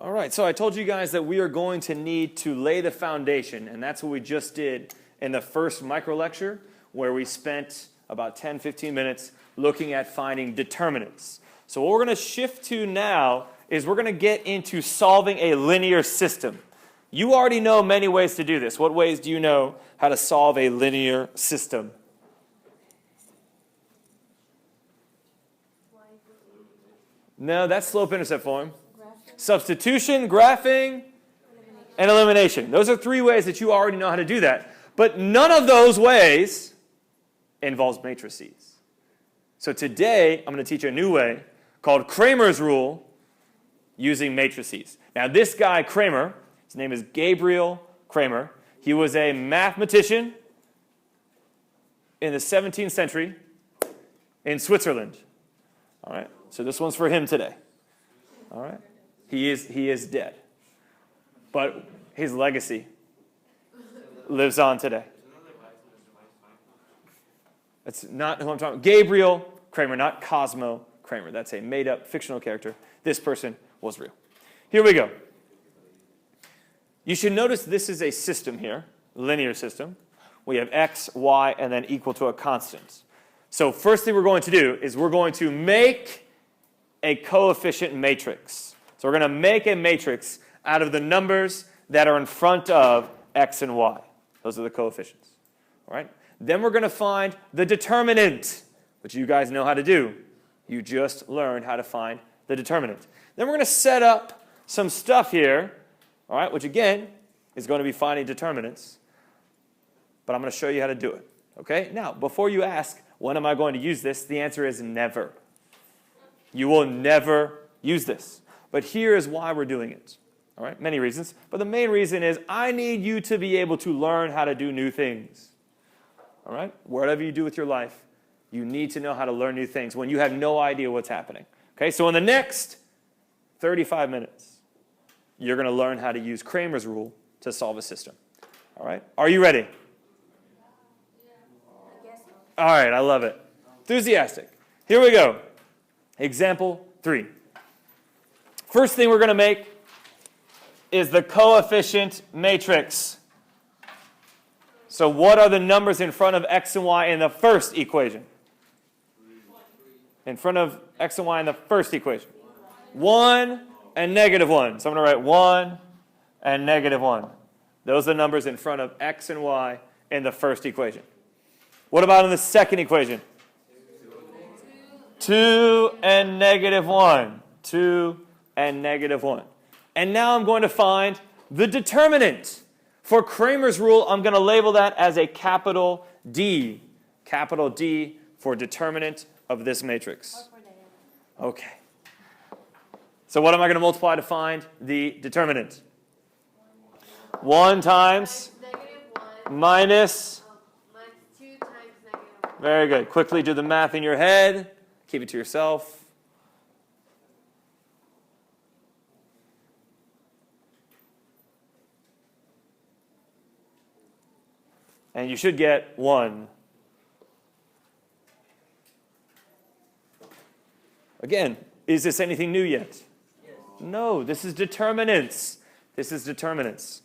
All right, so I told you guys that we are going to need to lay the foundation, and that's what we just did in the first micro lecture, where we spent about 10, 15 minutes looking at finding determinants. So what we're going to shift to now is we're going to get into solving a linear system. You already know many ways to do this. What ways do you know how to solve a linear system? No, that's slope-intercept form. Substitution, graphing, and elimination. Those are three ways that you already know how to do that. But none of those ways involves matrices. So today, I'm going to teach a new way called Cramer's rule using matrices. Now, this guy, Cramer, his name is Gabriel Cramer. He was a mathematician in the 17th century in Switzerland. All right, so this one's for him today. All right. He is dead. But his legacy lives on today. That's not who I'm talking about. Gabriel Cramer, not Cosmo Cramer. That's a made-up fictional character. This person was real. Here we go. You should notice this is a system here, linear system. We have x, y, and then equal to a constant. So first thing we're going to do is we're going to make a coefficient matrix. So we're going to make a matrix out of the numbers that are in front of x and y. Those are the coefficients. All right? Then we're going to find the determinant, which you guys know how to do. You just learned how to find the determinant. Then we're going to set up some stuff here, all right, which again is going to be finding determinants. But I'm going to show you how to do it. Okay? Now, before you ask, when am I going to use this? The answer is never. You will never use this. But here is why we're doing it. All right, many reasons. But the main reason is I need you to be able to learn how to do new things. All right? Whatever you do with your life, you need to know how to learn new things when you have no idea what's happening. Okay, so in the next 35 minutes, you're going to learn how to use Cramer's rule to solve a system. All right? Are you ready? All right, I love it. Enthusiastic. Here we go. Example 3. First thing we're going to make is the coefficient matrix. So what are the numbers in front of x and y in the first equation? In front of x and y in the first equation. 1 and -1. So I'm going to write 1 and -1. Those are the numbers in front of x and y in the first equation. What about in the second equation? 2 and -1. 2 and -1. And now I'm going to find the determinant. For Cramer's rule, I'm going to label that as a capital D. Capital D for determinant of this matrix. Okay. So what am I going to multiply to find the determinant? 1 times minus. Minus 2 times -1. Very good. Quickly do the math in your head. Keep it to yourself. And you should get 1. Again, is this anything new yet? Yes. No, this is determinants. This is determinants.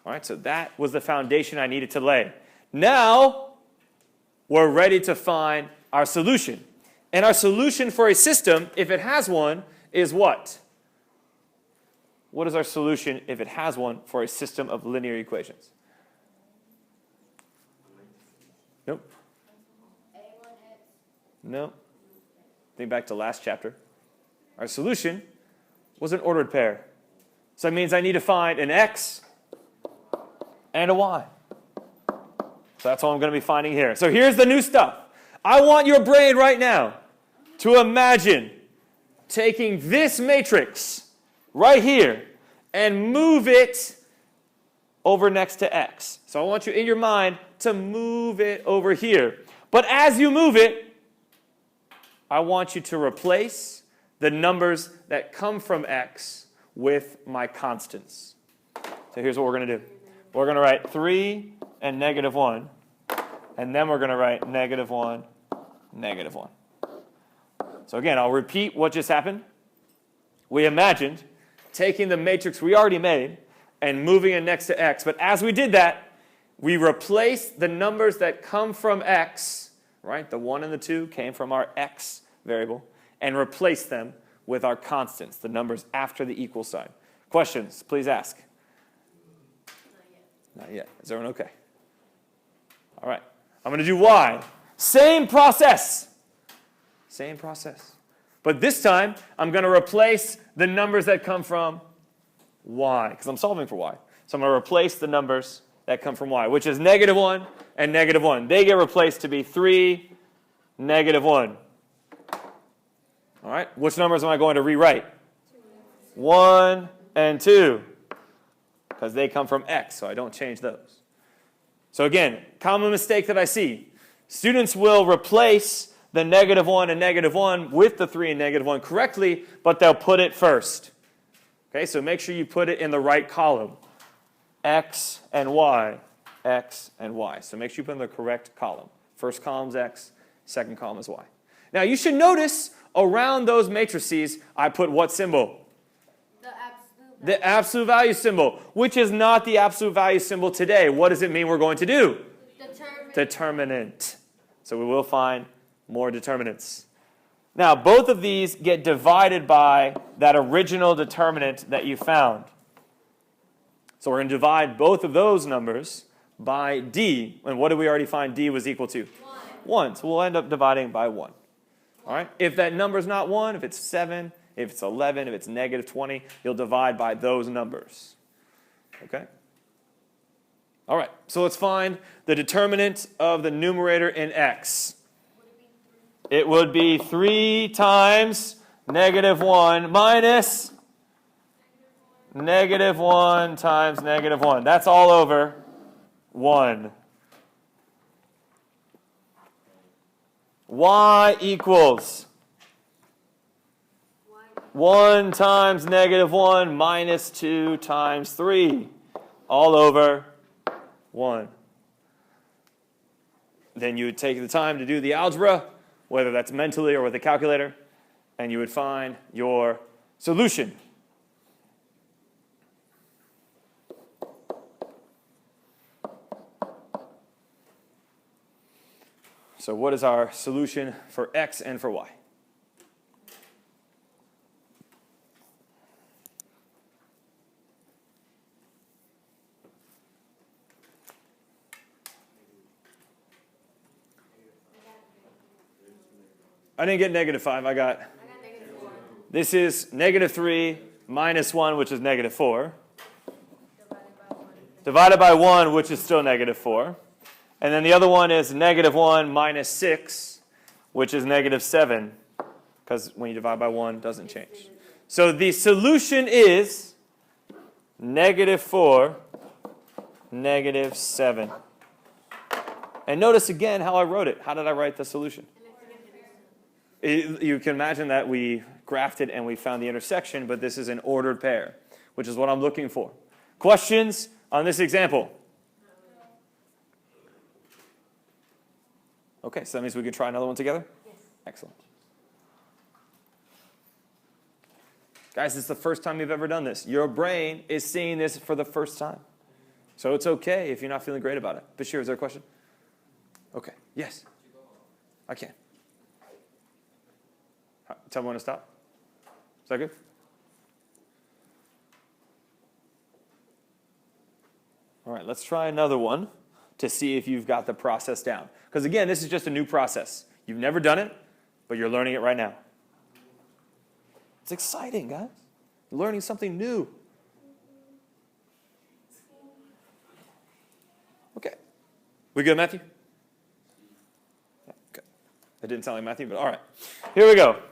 All right, so that was the foundation I needed to lay. Now, we're ready to find our solution. And our solution for a system, if it has one, is what? What is our solution if it has one for a system of linear equations? Nope. Nope. Think back to last chapter. Our solution was an ordered pair. So that means I need to find an x and a y. So that's all I'm going to be finding here. So here's the new stuff. I want your brain right now to imagine taking this matrix right here and move it over next to x. So I want you in your mind to move it over here. But as you move it, I want you to replace the numbers that come from x with my constants. So here's what we're going to do. We're going to write 3 and -1. And then we're going to write -1, -1. So again, I'll repeat what just happened. We imagined taking the matrix we already made and moving it next to x. But as we did that, we replaced the numbers that come from x, right? The 1 and the 2 came from our x variable, and replaced them with our constants, the numbers after the equal sign. Questions, please ask. Not yet. Is everyone okay? All right. I'm going to do y. Same process. Same process. But this time, I'm going to replace the numbers that come from y, because I'm solving for y. So I'm going to replace the numbers that come from y, which is -1 and -1. They get replaced to be 3, -1. All right. Which numbers am I going to rewrite? 1 and 2, because they come from x, so I don't change those. So again, common mistake that I see. Students will replace the -1 and -1 with the 3 and -1 correctly, but they'll put it first. Okay, so make sure you put it in the right column. X and y, x and y. So make sure you put it in the correct column. First column is x, second column is y. Now you should notice around those matrices, I put what symbol? The absolute value symbol, which is not the absolute value symbol today. What does it mean we're going to do? Determinant. So we will find more determinants. Now, both of these get divided by that original determinant that you found. So we're going to divide both of those numbers by d. And what did we already find d was equal to? 1. So we'll end up dividing by 1. All right? If that number is not 1, if it's 7, if it's 11, if it's -20, you'll divide by those numbers. Okay? All right, so let's find the determinant of the numerator in x. It would be 3 times -1 minus -1 times -1. That's all over 1. Y equals 1 times -1 minus 2 times 3, all over 1. Then you would take the time to do the algebra, whether that's mentally or with a calculator, and you would find your solution. So what is our solution for x and for y? I didn't get -5. I got -4. This is -3 minus 1, which is -4. Divided by 1, which is still -4. And then the other one is -1 minus 6, which is -7, because when you divide by 1, it doesn't change. So the solution is -4, -7. And notice again how I wrote it. How did I write the solution? You can imagine that we graphed it and we found the intersection, but this is an ordered pair, which is what I'm looking for. Questions on this example? Okay, so that means we can try another one together? Yes. Excellent. Guys, this is the first time you've ever done this. Your brain is seeing this for the first time. So it's okay if you're not feeling great about it. Bashir, is there a question? Okay, yes. I can. Tell me when to stop. Is that good? All right, let's try another one to see if you've got the process down. Because again, this is just a new process. You've never done it, but you're learning it right now. It's exciting, guys. You're learning something new. Okay. We good, Matthew? Yeah, okay. That didn't sound like Matthew, but all right. Here we go.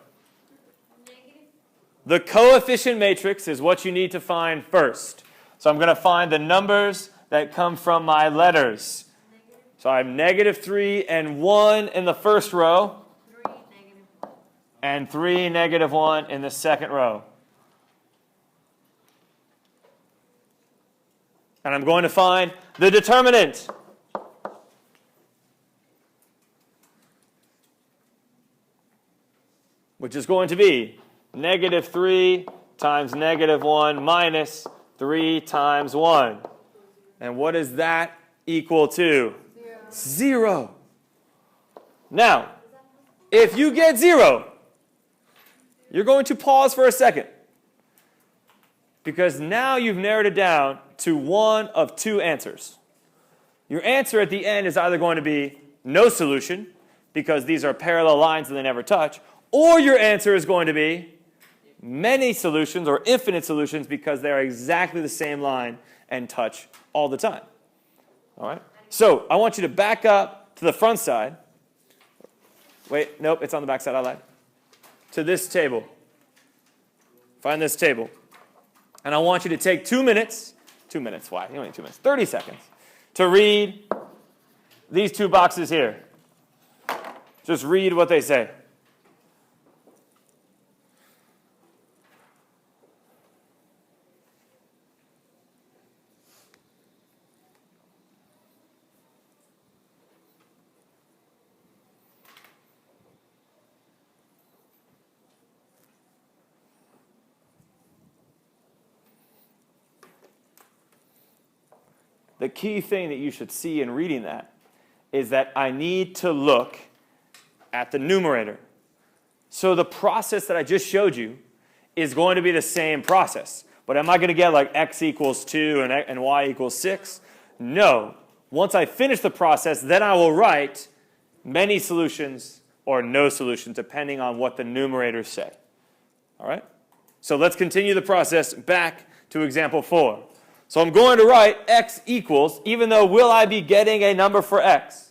The coefficient matrix is what you need to find first. So I'm going to find the numbers that come from my letters. So I have -3 and 1 in the first row, and 3, -1 in the second row. And I'm going to find the determinant. Which is going to be -3 times negative 1 minus 3 times 1. And what is that equal to? 0. Now, if you get 0, you're going to pause for a second. Because now you've narrowed it down to one of two answers. Your answer at the end is either going to be no solution, because these are parallel lines and they never touch, or your answer is going to be many solutions or infinite solutions because they are exactly the same line and touch all the time. All right? So I want you to back up to the front side. Wait, nope, it's on the back side. I lied. To this table. Find this table. And I want you to take 2 minutes. 2 minutes, why? You don't need 2 minutes. 30 seconds to read these two boxes here. Just read what they say. The key thing that you should see in reading that is that I need to look at the numerator. So the process that I just showed you is going to be the same process. But am I going to get like x equals 2 and y equals 6? No. Once I finish the process, then I will write many solutions or no solutions, depending on what the numerators say. All right? So let's continue the process back to example 4. So I'm going to write x equals, even though will I be getting a number for x?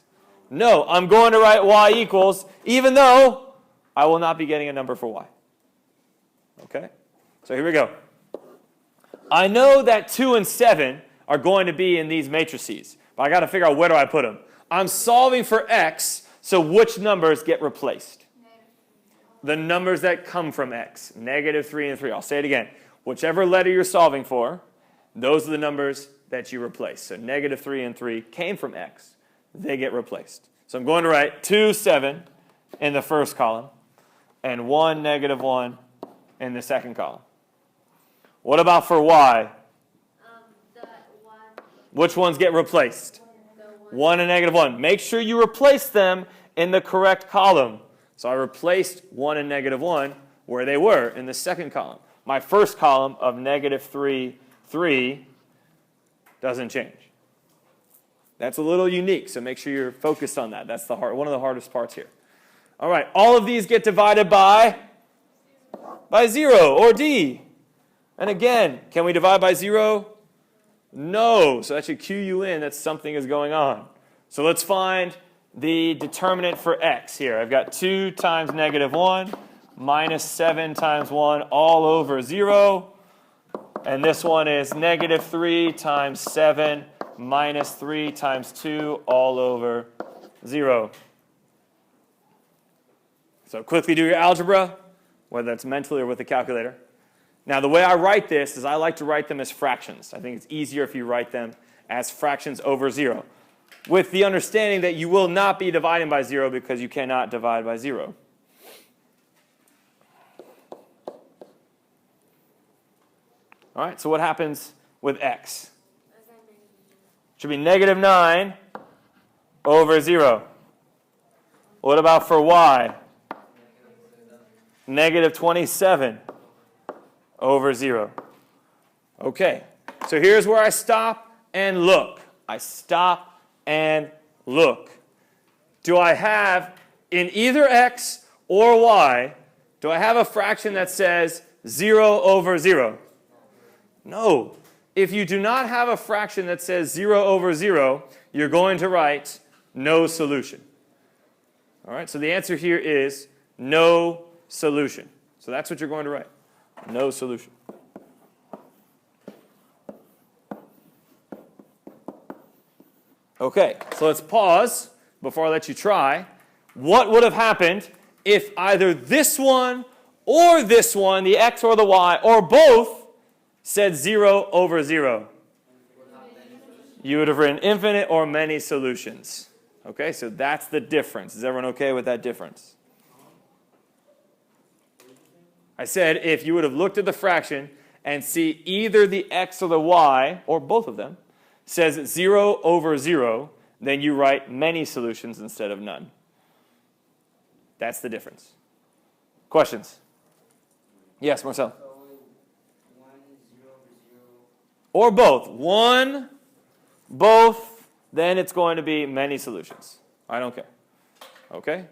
No, I'm going to write y equals, even though I will not be getting a number for y. Okay? So here we go. I know that 2 and 7 are going to be in these matrices, but I got to figure out where do I put them. I'm solving for x, so which numbers get replaced? The numbers that come from x, negative 3 and 3. I'll say it again. Whichever letter you're solving for, those are the numbers that you replace. So negative 3 and 3 came from x. They get replaced. So I'm going to write 2, 7 in the first column and 1, negative 1 in the second column. What about for y? The 1. Which ones get replaced? 1 and negative 1. Make sure you replace them in the correct column. So I replaced 1 and negative 1 where they were in the second column. My first column of negative 3, 3 doesn't change. That's a little unique, so make sure you're focused on that. That's one of the hardest parts here. All right, all of these get divided by 0 or d. And again, can we divide by 0? No, so that should cue you in that something is going on. So let's find the determinant for x here. I've got 2 times negative 1 minus 7 times 1 all over 0. And this one is negative 3 times 7 minus 3 times 2 all over 0. So quickly do your algebra, whether that's mentally or with a calculator. Now the way I write this is I like to write them as fractions. I think it's easier if you write them as fractions over 0, with the understanding that you will not be dividing by 0 because you cannot divide by 0. All right, so what happens with x? Should be negative 9 over 0. What about for y? Negative 27 over 0. Okay, so here's where I stop and look. I stop and look. Do I have, in either x or y, do I have a fraction that says 0 over 0? No. If you do not have a fraction that says 0 over 0, you're going to write no solution. All right, so the answer here is no solution. So that's what you're going to write. No solution. Okay, so let's pause before I let you try. What would have happened if either this one, the x or the y, or both said 0 over 0? You would have written infinite or many solutions. Okay, so that's the difference. Is everyone okay with that difference? I said if you would have looked at the fraction and see either the x or the y, or both of them, says 0 over 0, then you write many solutions instead of none. That's the difference. Questions? Yes, Marcel? So 1, 0 over 0. Or both. One, both, then it's going to be many solutions. I don't care. Okay?